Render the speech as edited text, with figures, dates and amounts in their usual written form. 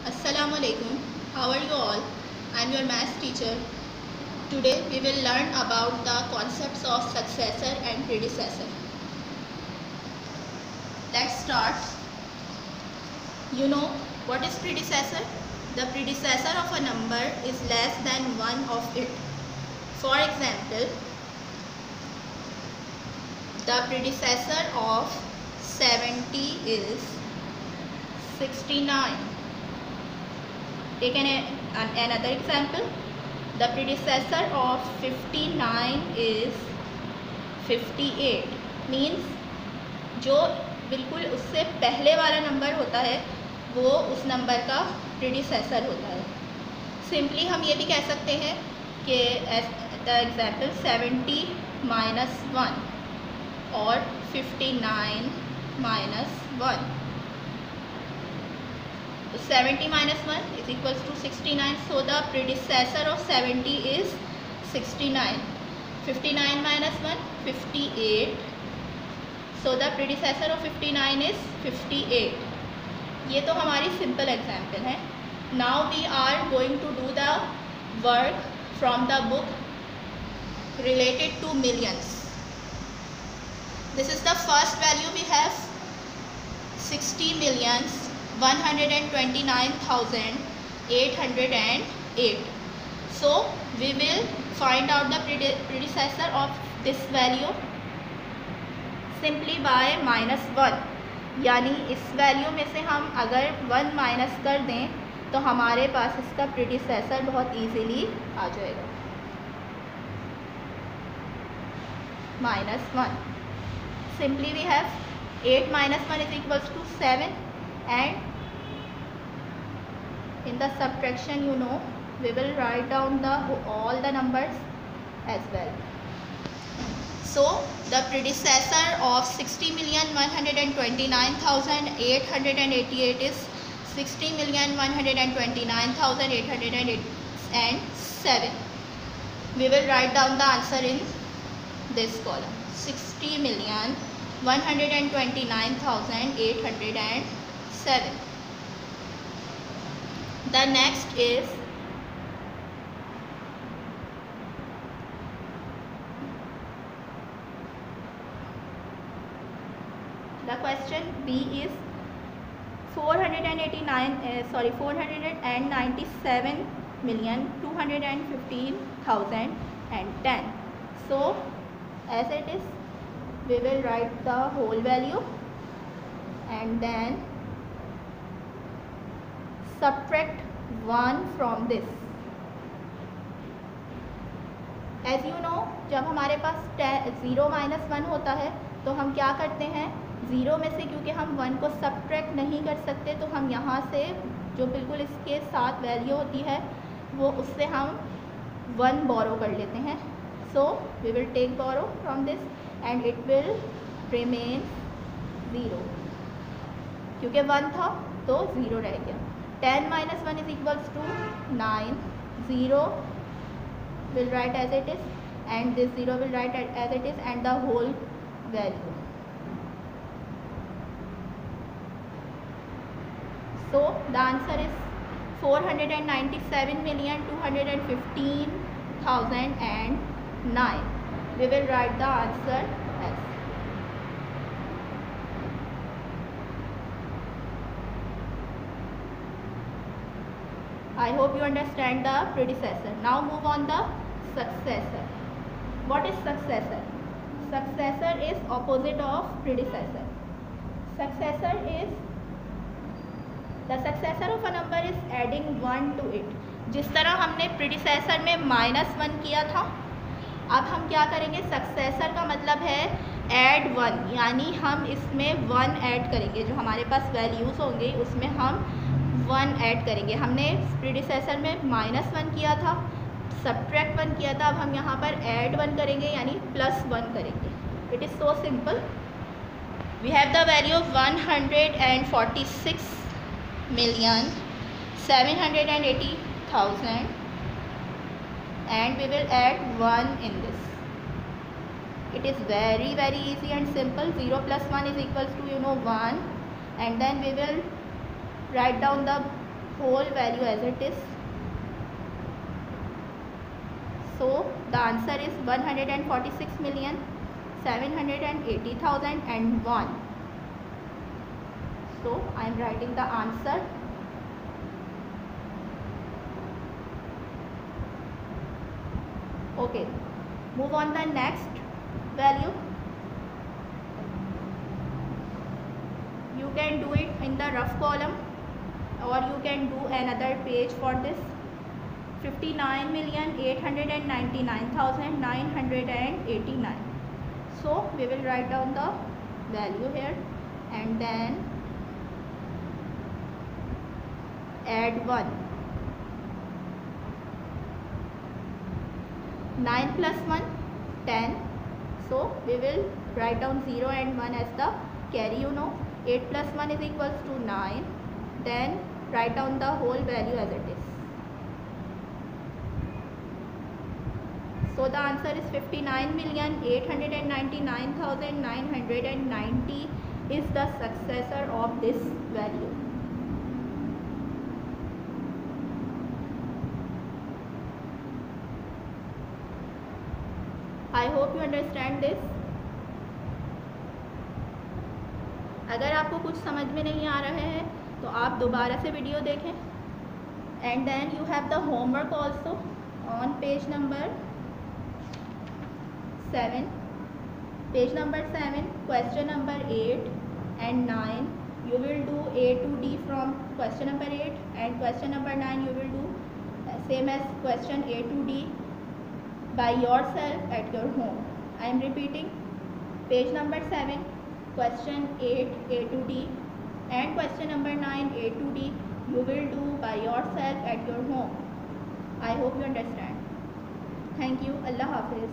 Assalamu alaikum. How are you all? I am your maths teacher. Today we will learn about the concepts of successor and predecessor. Let's start. You know what is predecessor? The predecessor of a number is less than one of it. For example, the predecessor of 70 is 69. Take another example. The predecessor of 59 is 58. Means जो बिल्कुल उससे पहले वाला number होता है वो उस number का प्रीडिसेसर होता है. सिंपली हम ये भी कह सकते हैं कि द एग्जाम्पल 70 माइनस 1 और 59 minus 1. 70 minus 1 is equals to 69. So the predecessor of 70 is 69. 59 minus 1 58. So the predecessor of 59 is 58. ये तो हमारी सिंपल एग्जाम्पल है. Now we are going to do the work from the book related to millions. This is the first value we have 60 millions 129,808. So we will find out the predecessor of this value simply by -1. यानी इस value में से हम अगर 1 minus कर दें तो हमारे पास इसका प्रीडिसेसर बहुत इजीली आ जाएगा. -1. Simply we have 8 minus 1 is equals to 7, and in the subtraction we will write down all the numbers as well. So the predecessor of 60,129,888 is 60,129,807. We will write down the answer in this column. 60,129,807. The next is the question B is 497,215,010. So as it is, we will write the whole value and then subtract 1 from this. As you know, जब हमारे पास 0 minus 1 होता है तो हम क्या करते हैं, 0 में से क्योंकि हम 1 को सब्ट्रैक्ट नहीं कर सकते तो हम यहाँ से जो बिल्कुल इसके साथ वैल्यू होती है वो उससे हम 1 बोरो कर लेते हैं. So we will take borrow from this and it will remain 0. क्योंकि 1 था तो 0 रह गया. 10 minus 1 is equals to 9. 0 will write as it is and this 0 will write as it is and the whole value. So the answer is 497,215,009. We will write the answer as. I hope you understand the predecessor. Now move on the successor. What is successor? Successor is opposite of predecessor. Successor is the successor of a number is adding 1 to it. जिस तरह हमने predecessor में -1 किया था, अब हम क्या करेंगे, successor का मतलब है add 1, यानी हम इसमें 1 ऐड करेंगे. जो हमारे पास वैल्यूज़ होंगे उसमें हम 1 ऐड करेंगे. हमने प्रीडिसेसर में -1 किया था, सब्ट्रैक्ट 1 किया था, अब हम यहाँ पर ऐड 1 करेंगे यानी +1 करेंगे. It is so simple. We have the value of 146,780,000 and we will add 1 in this. It is very easy and simple. 0 plus 1 is equals to 1 and then we will write down the whole value as it is. So the answer is 146,780,001. So I am writing the answer. Okay, move on the next value. You can do it in the rough column, or you can do another page for this. 59,899,989. So we will write down the value here and then add 1. 9 plus 1, 10. So we will write down 0 and 1 as the carry. 8 plus 1 is equals to 9. Then write down the whole value as it is. So the answer is 59,899,990 is the successor of this value. I hope you understand this. अगर आपको कुछ समझ में नहीं आ रहा है तो आप दोबारा से वीडियो देखें. And then you have the homework also on page number 7. Page number 7, question number 8 and 9. You will do A to D from question number 8, and question number 9 you will do same as question A to D by yourself at your home. I am repeating. Page number 7, question 8 A to D, and question number 9 A to D you will do by yourself at your home. I hope you understand. Thank you. Allah Hafiz.